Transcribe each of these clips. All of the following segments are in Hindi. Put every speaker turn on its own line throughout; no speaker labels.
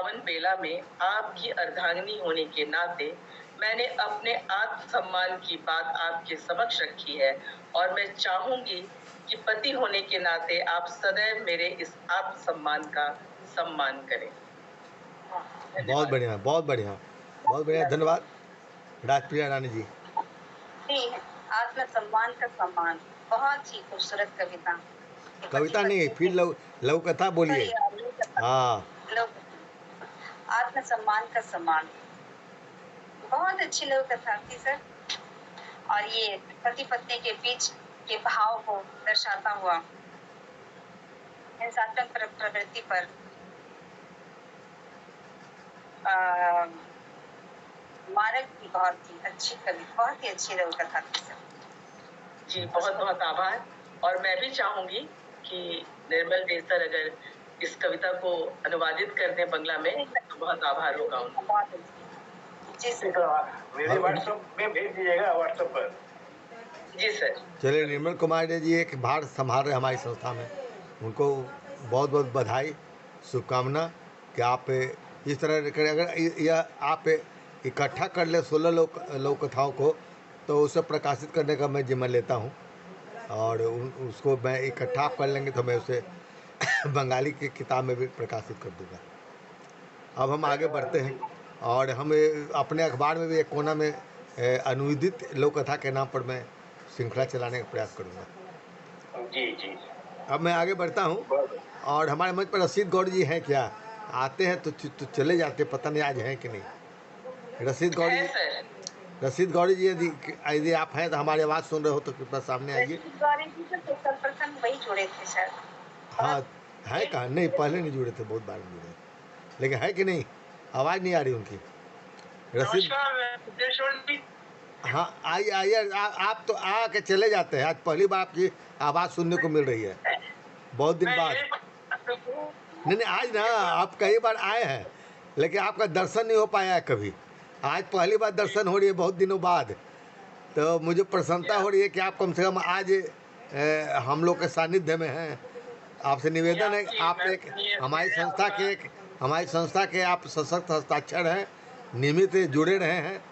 पावन बेला में आपकी अर्धांगिनी होने के नाते मैंने अपने आत्मसम्मान की बात आपके समक्ष रखी है और मैं चाहूंगी कि पति होने के नाते आप सदैव मेरे इस आत्मसम्मान का सम्मान करें।
बहुत बढ़िया, बहुत बढ़िया, बहुत बढ़िया, धन्यवाद राजप्रिया रानी जी।
आत्मसम्मान का सम्मान, बहुत ही खूबसूरत कविता।
कविता नहीं, फिर लघु कथा बोलिए। हाँ,
आत्मसम्मान का सम्मान, बहुत अच्छी लघु कथा थी सर। और ये पति पत्नी के बीच के भाव को दर्शाता हुआ हिंसात्मक प्रवृत्ति पर मारक की बहुत ही अच्छी कविता, बहुत ही अच्छी लघु कथा थी सर।
जी बहुत बहुत आभार। और मैं भी चाहूंगी कि निर्मल बेसर अगर इस कविता को अनुवादित कर दें बंगला में तो बहुत आभार होगा उनका।
जी सर,
मेरे व्हाट्सएप में भेज दीजिएगा, व्हाट्सएप पर।
जी सर।
चलिए, निर्मल कुमार जी एक भार संभाल रहे हमारी संस्था में, उनको बहुत बहुत बधाई, शुभकामना कि आप इस तरह करें। अगर यह आप इकट्ठा कर ले 16 लोक कथाओं को तो उसे प्रकाशित करने का मैं जिम्मा लेता हूँ, और उसको मैं इकट्ठा कर लेंगे तो मैं उसे बंगाली की किताब में भी प्रकाशित कर दूँगा। अब हम आगे बढ़ते हैं और हम अपने अखबार में भी एक कोना में अनुवादित लोक कथा के नाम पर मैं श्रृंखला चलाने का प्रयास करूँगा।
जी जी।
अब मैं आगे बढ़ता हूँ और हमारे मंच पर रशीद गौड़ जी हैं क्या? आते हैं तो चले जाते, पता नहीं आज हैं कि नहीं। रशीद गौड़ जी, रशीद गौड़ी जी यदि आप हैं तो हमारी आवाज़ सुन रहे हो तो कृपया सामने आइए।
वही जुड़े थे सर।
हाँ है कहाँ? नहीं, पहले नहीं जुड़े थे, बहुत बार जुड़े, लेकिन है कि नहीं? आवाज़ नहीं आ रही उनकी। रशीद, हाँ आइए आइए, आप तो आके चले जाते हैं, आज पहली बार आपकी आवाज़ सुनने को मिल रही है बहुत दिन बाद। नहीं, आज ना आप कई बार आए हैं लेकिन आपका दर्शन नहीं हो पाया है कभी, आज पहली बार दर्शन हो रही है बहुत दिनों बाद। तो मुझे प्रसन्नता हो रही है कि आप कम से कम आज हम लोग के सानिध्य में हैं। आपसे निवेदन है, आप एक हमारी संस्था के आप सशक्त हस्ताक्षर हैं, नियमित जुड़े रहे हैं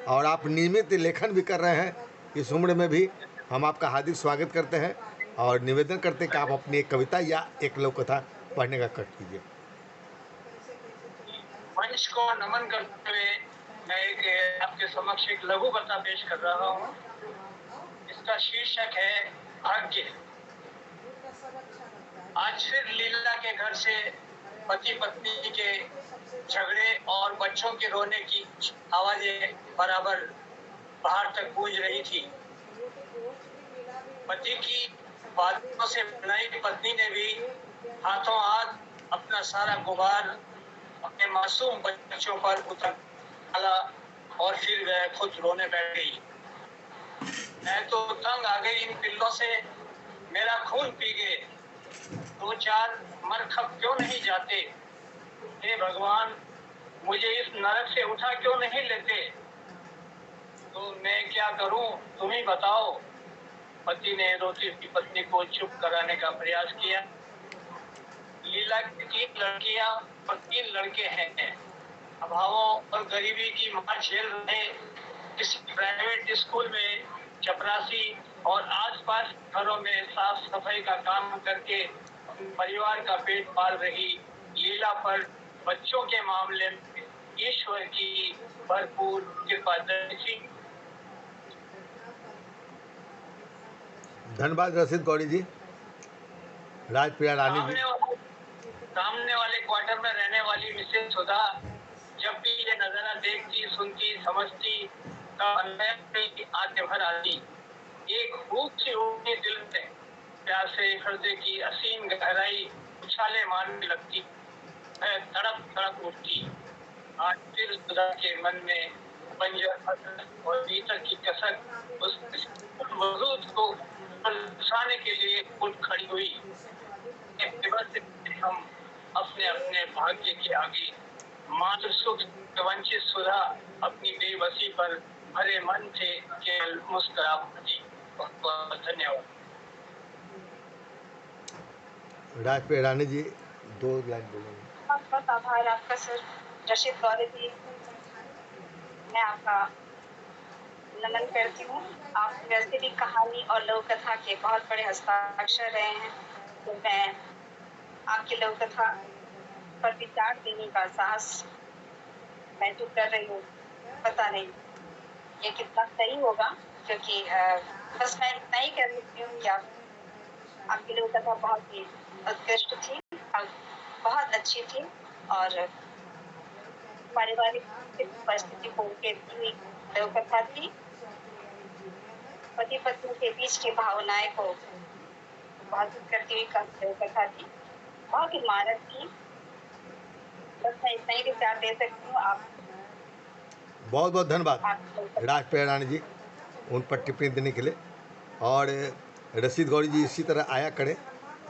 और आप नियमित लेखन भी कर रहे हैं। इस उम्र में भी हम आपका हार्दिक स्वागत करते हैं और निवेदन करते हैं कि आप अपनी एक कविता या एक लोक कथा पढ़ने का कष्ट कीजिए।
मंच को नमन करते हुए मैं एक आपके समक्ष एक लघु कथा पेश कर रहा हूँ। इसका शीर्षक है भाग्य। आज फिर लीला के घर से पति पत्नी के झगड़े और बच्चों के रोने की आवाजें बराबर बाहर तक गूंज रही थी। पति की बातों से बनाई पत्नी ने भी हाथों हाथ अपना सारा गुबार अपने मासूम बच्चों पर उतर डाला और फिर वह खुद रोने बैठ गई। मैं तो तंग आ गई इन पिल्लों से, मेरा खून पी गए, 2-4 मरखप क्यों नहीं जाते? हे भगवान, मुझे इस नरक से उठा क्यों नहीं लेते? तो मैं क्या करूं, तुम ही बताओ। पति ने रोती हुई पत्नी को चुप कराने का प्रयास किया। लीला की 3 लड़कियां और 3 लड़के हैं। अभावों और गरीबी की मार झेल रहे किसी प्राइवेट स्कूल में चपरासी और आसपास घरों में साफ सफाई का काम करके परिवार का पेट पाल रही लीला पर बच्चों के मामले में ईश्वर की भरपूर कृपा दर्शी।
धन्यवाद रशीद गौड़ी जी। राजप्रिया रानी जी,
सामने वाले क्वार्टर में रहने वाली मिसेस सुधा जब भी ये नजारा देखती, सुनती, समझती तो आंखें भर आती। एक भूख से उठने दिल में प्यार से हृदय की असीम गहराई उछाले मारने लगती, तड़प तड़प उठती। आज फिर सुधा के मन में बंजर और भीतर की कसक उस वजूद को उलझाने के लिए उठ खड़ी हुई। हम अपने अपने भाग्य के आगे मात्र सुख वंचित सुधा अपनी बेबसी पर भरे मन से केवल मुस्कुरा पड़ी। बहुत धन्यवाद।
राजप्रिया रानी जी 2 लाइन बोलेंगे।
बहुत बहुत आभार आपका सर रशीद गौरी जी, मैं आपका नमन करती हूँ। आप वैसे भी कहानी और लोक कथा के बहुत बड़े हस्ताक्षर रहे हैं, तो मैं आपकी लोक कथा पर विचार देने का साहस मैं जो कर रही हूँ, पता नहीं ये कितना सही होगा, क्योंकि बस मैं इतना ही कह सकती हूँ कि आपकी लोक कथा बहुत ही उत्कृष्ट थी और बहुत अच्छी थी, और पारिवारिक परिस्थिति को उकेरती हुई लोक कथा थी। पति पत्नी के बीच की भावनाएं को बाधित करती हुई लोक कथा थी, बहुत ही मानक थी। बस मैं इतना ही विचार दे सकती हूँ। आप
बहुत बहुत धन्यवाद
आप
राजप्रिया रानी जी उन पर टिप्पणी देने के लिए। और रशीद गौरी जी इसी तरह आया करें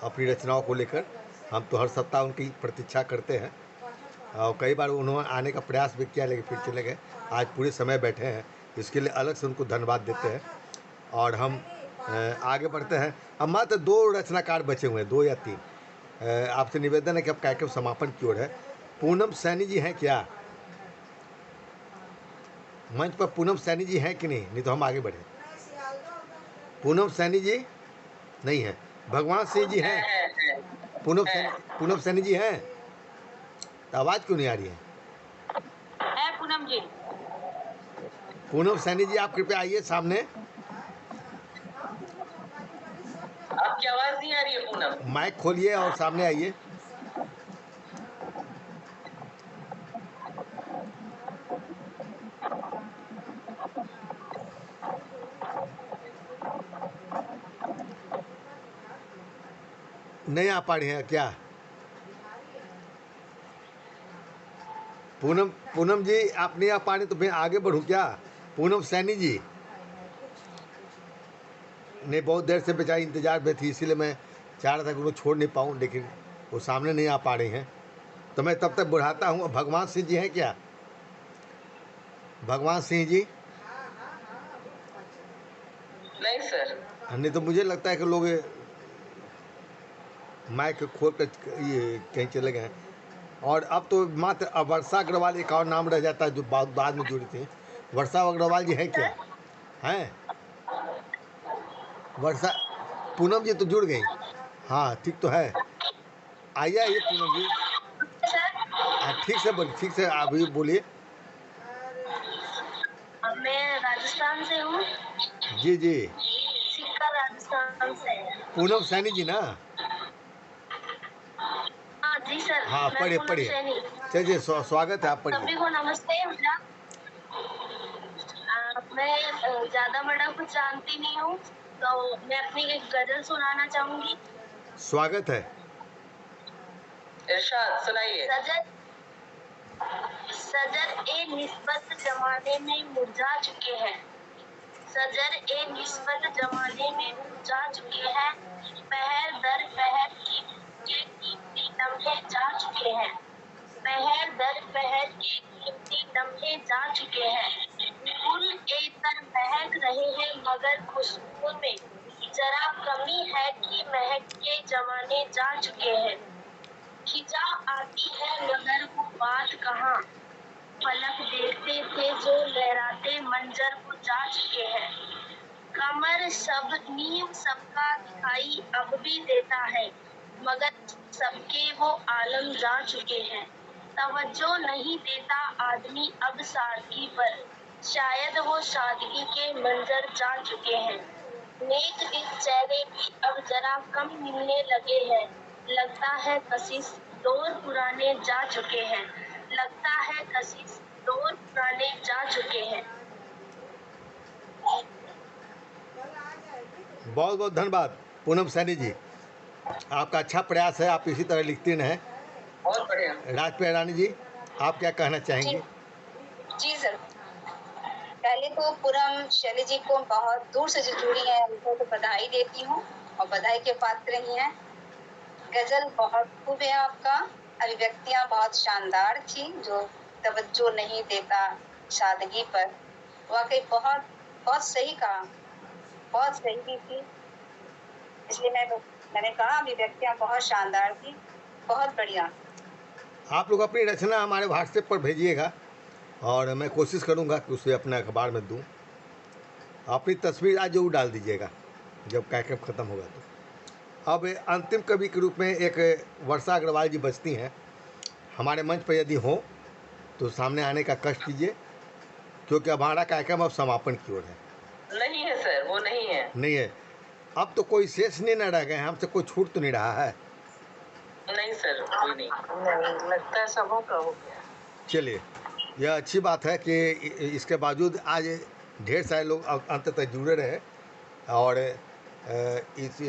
अपनी रचनाओं को लेकर। हम तो हर सप्ताह उनकी प्रतीक्षा करते हैं और कई बार उन्होंने आने का प्रयास भी किया, लेकिन फिर चले गए। आज पूरे समय बैठे हैं, इसके लिए अलग से उनको धन्यवाद देते हैं। और हम आगे बढ़ते हैं। अब मात्र 2 रचनाकार बचे हुए हैं, 2 या 3। आपसे निवेदन है कि अब कार्यक्रम समापन की ओर है। पूनम सैनी जी हैं क्या मंच पर? पूनम सैनी जी हैं कि नहीं तो हम आगे बढ़े। पूनम सैनी जी नहीं है। भगवान सिंह जी हैं? पूनम सैनी जी हैं? तो आवाज़ क्यों नहीं आ रही है?
पूनम जी,
पूनम सैनी जी आप कृपया आइए सामने।
आपकी आवाज नहीं आ रही है पूनम।
माइक खोलिए और सामने आइए। नहीं आ पा रही हैं क्या? पूनम जी आप नहीं आ पा रही तो मैं आगे बढ़ूं क्या? पूनम सैनी जी ने बहुत देर से बेचारी इंतजार में थी, इसीलिए मैं चाह रहा था कि उनको छोड़ नहीं पाऊँ, लेकिन वो सामने नहीं आ पा रही हैं। तो मैं तब तक बढ़ाता हूँ। भगवान सिंह जी हैं क्या? भगवान सिंह जी?
नहीं सर।
नहीं तो मुझे लगता है कि लोग माइक खोल कर ये कहीं चले गए हैं। और अब तो मात्र वर्षा अग्रवाल एक और नाम रह जाता है जो बाद में जुड़ी थी। वर्षा अग्रवाल जी हैं क्या? हैं वर्षा? पूनम जी तो जुड़ गई। हाँ ठीक तो है। आइए आइए पूनम जी। हाँ ठीक से बोलिए, ठीक से आप भी बोलिए।
मैं राजस्थान से हूँ।
जी जी।
सिक्का राजस्थान से।
पूनम सैनी जी ना?
हाँ जी सर।
हाँ
मैं
पढ़िए
पूनम
पढ़िए।
सैनी।
चलिए स्वागत है, आप
सभी
पढ़िए।
को नमस्ते। मेरा मैं ज्यादा बड़ा कुछ जानती नहीं हूँ, तो मैं अपनी एक गजल सुनाना चाहूंगी।
स्वागत है।
इरशाद सुनाइए।
सजर सजर ए निस्बत जमाने में मुरझा चुके हैं। सजर ए निस्बत जमाने में मुरझा चुके हैं। पहर दर पहर के कीमती लम्हे जा चुके हैं। पहर दर पहर के कीमती लम्हे जा चुके हैं। गुल एतर महक रहे हैं मगर खुशबू में जरा कमी है कि महक के जमाने जा चुके हैं। खिजा आती है मगर वो बात कहाँ, पलक देखते थे जो लहराते मंजर को जा चुके हैं। कमर सब नीम सबका दिखाई अब भी देता है, मगर सबके वो आलम जा चुके हैं। तवज्जो नहीं देता आदमी अब सादगी पर, शायद वो सादगी के मंजर जा चुके हैं। नेक दिल चेहरे भी अब जरा कम मिलने लगे हैं। लगता है कशिश दौर पुराने जा चुके हैं। लगता है कशिश दौर पुराने जा चुके हैं।
बहुत बहुत धन्यवाद पूनम सैनी जी, आपका अच्छा प्रयास है, आप इसी तरह लिखती रहें।
बहुत बढ़िया।
राजप्रिया रानी जी आप क्या कहना चाहेंगे?
जी सर, पहले तो पूनम शैली जी को बहुत दूर से जो जुड़ी है उनको तो बधाई देती हूँ और बधाई के पात्र ही हैं। गजल बहुत खूब है आपका, अभिव्यक्तियां बहुत शानदार थी। जो तवज्जो नहीं देता सादगी पर, वाकई बहुत बहुत सही कहा, बहुत सही भी थी। इसलिए मैंने कहा अभिव्यक्तियां बहुत शानदार थी, बहुत बढ़िया।
आप लोग अपनी रचना हमारे व्हाट्सएप पर भेजिएगा और मैं कोशिश करूँगा कि उसे अपने अखबार में दूँ। अपनी तस्वीर आज जरूर डाल दीजिएगा जब कार्यक्रम ख़त्म होगा तो। अब अंतिम कवि के रूप में एक वर्षा अग्रवाल जी बचती हैं। हमारे मंच पर यदि हो तो सामने आने का कष्ट कीजिए, क्योंकि अब हमारा कार्यक्रम अब समापन की ओर है।
नहीं है सर, वो नहीं है।
नहीं है, अब तो कोई शेष नहीं न रह गए, हमसे कोई छूट तो नहीं रहा है।
नहीं सर, कोई नहीं लगता है, सबों का हो गया।
चलिए, यह अच्छी बात है कि इसके बावजूद आज ढेर सारे लोग अंत तक जुड़े रहे और इस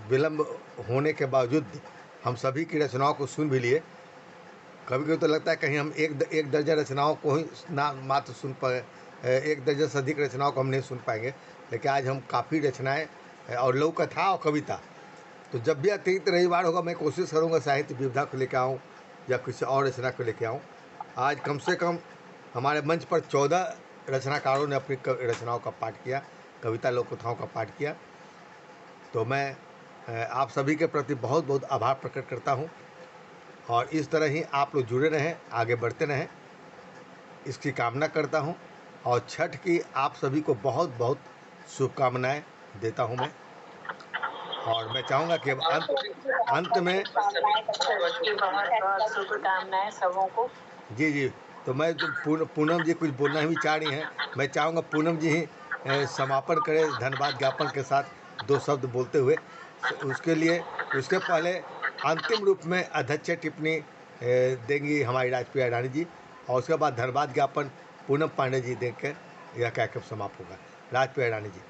विलम्ब होने के बावजूद हम सभी की रचनाओं को सुन भी लिए। कभी कभी तो लगता है कहीं हम एक दर्जन रचनाओं को ही ना मात्र सुन पाए, एक दर्जन से अधिक रचनाओं को हम नहीं सुन पाएंगे, लेकिन आज हम काफ़ी रचनाएं और लघु कथा और कविता, तो जब भी अतिरिक्त रविवार होगा मैं कोशिश करूंगा साहित्य विविधता को लेकर आऊँ या किसी और रचना को लेकर आऊँ। आज कम से कम हमारे मंच पर 14 रचनाकारों ने अपनी रचनाओं का पाठ किया, कविता लोक कथाओं का पाठ किया। तो मैं आप सभी के प्रति बहुत बहुत आभार प्रकट करता हूँ और इस तरह ही आप लोग जुड़े रहें, आगे बढ़ते रहें, इसकी कामना करता हूँ। और छठ की आप सभी को बहुत बहुत शुभकामनाएं देता हूँ मैं। और मैं चाहूँगा कि अब अंत में
शुभकामनाएं सबों को।
जी, तो मैं तो पूनम जी कुछ बोलना ही चाह रही हैं, मैं चाहूँगा पूनम जी ही समापन करें धन्यवाद ज्ञापन के साथ 2 शब्द बोलते हुए। उसके लिए उसके पहले अंतिम रूप में अध्यक्ष टिप्पणी देंगी हमारी राजप्रिया रानी जी, और उसके बाद धन्यवाद ज्ञापन पूनम पांडे जी देकर यह कार्यक्रम समाप्त होगा। राजप्रिया रानी जी।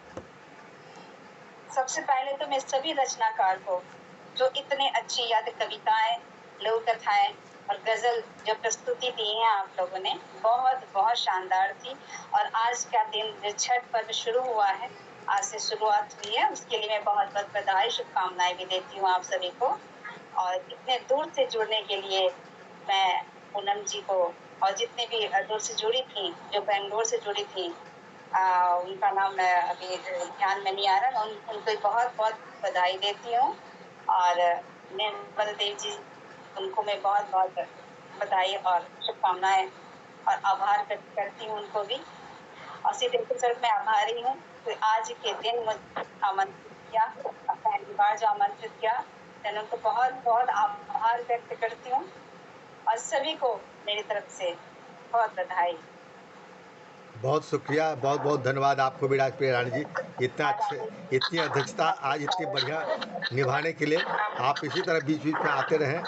सबसे पहले तो मैं सभी रचनाकार को जो इतने अच्छी याद कविताएं, लघु कथाएं और गजल जो प्रस्तुति दी है आप लोगों ने, बहुत बहुत शानदार थी। और आज का दिन जो छठ पर्व शुरू हुआ है, आज से शुरुआत हुई है, उसके लिए मैं बहुत बहुत बधाई शुभकामनाएं भी देती हूँ आप सभी को। और इतने दूर से जुड़ने के लिए मैं पूनम जी को और जितने भी दूर से जुड़ी थी, जो बेंगलोर से जुड़ी थी, उनका नाम मैं अभी ध्यान में नहीं आ रहा, मैं उनको बहुत बहुत बधाई देती हूँ। और निर्मल देव जी, उनको मैं बहुत बहुत बधाई और शुभकामनाएं और आभार व्यक्त करती हूँ उनको भी। और सीधे सर मैं आभारी हूँ कि आज के दिन मुझे आमंत्रित किया, पहली बार जो आमंत्रित किया, मैंने उनको बहुत बहुत आभार व्यक्त करती हूँ। और सभी को मेरी तरफ से बहुत बधाई।
बहुत शुक्रिया, बहुत बहुत धन्यवाद आपको भी राजप्रिया रानी जी, इतना अच्छे, इतनी अध्यक्षता आज इतनी बढ़िया निभाने के लिए। आप इसी तरह बीच बीच में आते रहें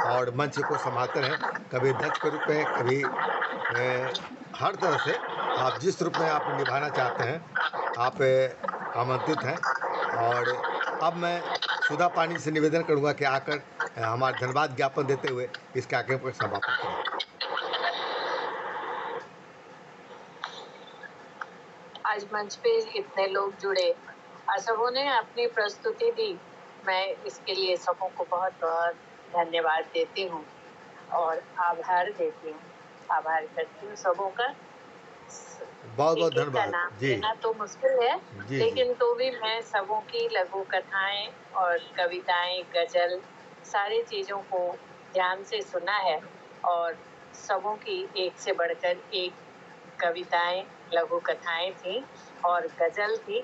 और मंच को संभालते रहें, कभी अध्यक्ष के रूप में, कभी हर तरह से आप जिस रूप में आप निभाना चाहते हैं आप आमंत्रित हैं। और अब मैं सुधा पानी से निवेदन करूंगा कि आकर हमारा धन्यवाद ज्ञापन देते हुए इस कार्यक्रम को समापन करें।
आज मंच पे इतने लोग जुड़े और सबों ने अपनी प्रस्तुति दी, मैं इसके लिए सबों को बहुत बहुत धन्यवाद देती हूँ और आभार देती हूँ, आभार करती हूँ सबों का।
बहुत बहुत धन्यवाद जी।
लेना तो मुश्किल है
जी,
लेकिन
जी।
तो भी मैं सबों की लघु कथाएं और कविताएं, गजल, सारी चीज़ों को ध्यान से सुना है और सबों की एक से बढ़कर एक कविताएं, लघु कथाएं थी और गजल थी,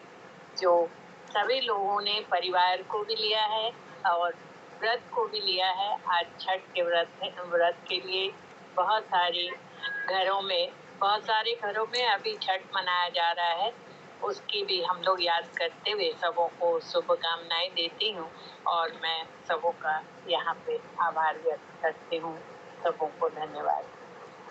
जो सभी लोगों ने, परिवार को भी लिया है और व्रत को भी लिया है। आज छठ के व्रत के लिए बहुत सारे घरों में अभी छठ मनाया जा रहा है, उसकी भी हम लोग याद करते हुए सबों को शुभकामनाएं देती हूँ और मैं सबों का यहाँ पे आभार व्यक्त करती हूँ। सबों को धन्यवाद।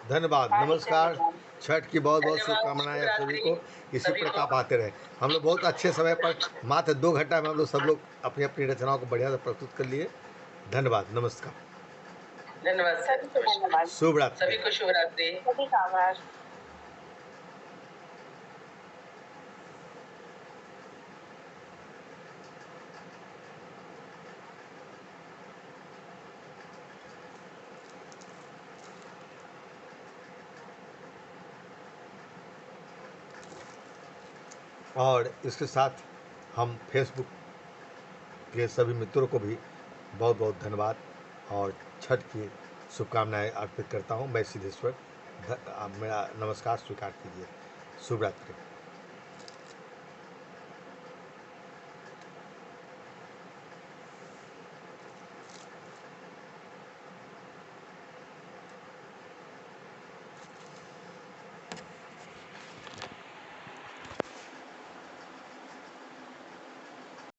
धन्यवाद, नमस्कार। छठ की बहुत बहुत शुभकामनाएं आप सभी को। इसी प्रकार आप आते रहे। हम लोग बहुत अच्छे समय पर मात्र 2 घंटा में हम लोग सब लोग अपनी अपनी रचनाओं को बढ़िया से प्रस्तुत कर लिए। धन्यवाद, नमस्कार,
धन्यवाद सर,
शुभ रात्रि,
सभी को शुभ रात्रि।
सभी का आभार।
और इसके साथ हम फेसबुक के सभी मित्रों को भी बहुत बहुत धन्यवाद और छठ की शुभकामनाएं अर्पित करता हूँ। मैं सिद्धेश्वर, आप मेरा नमस्कार स्वीकार कीजिए। शुभ रात्रि।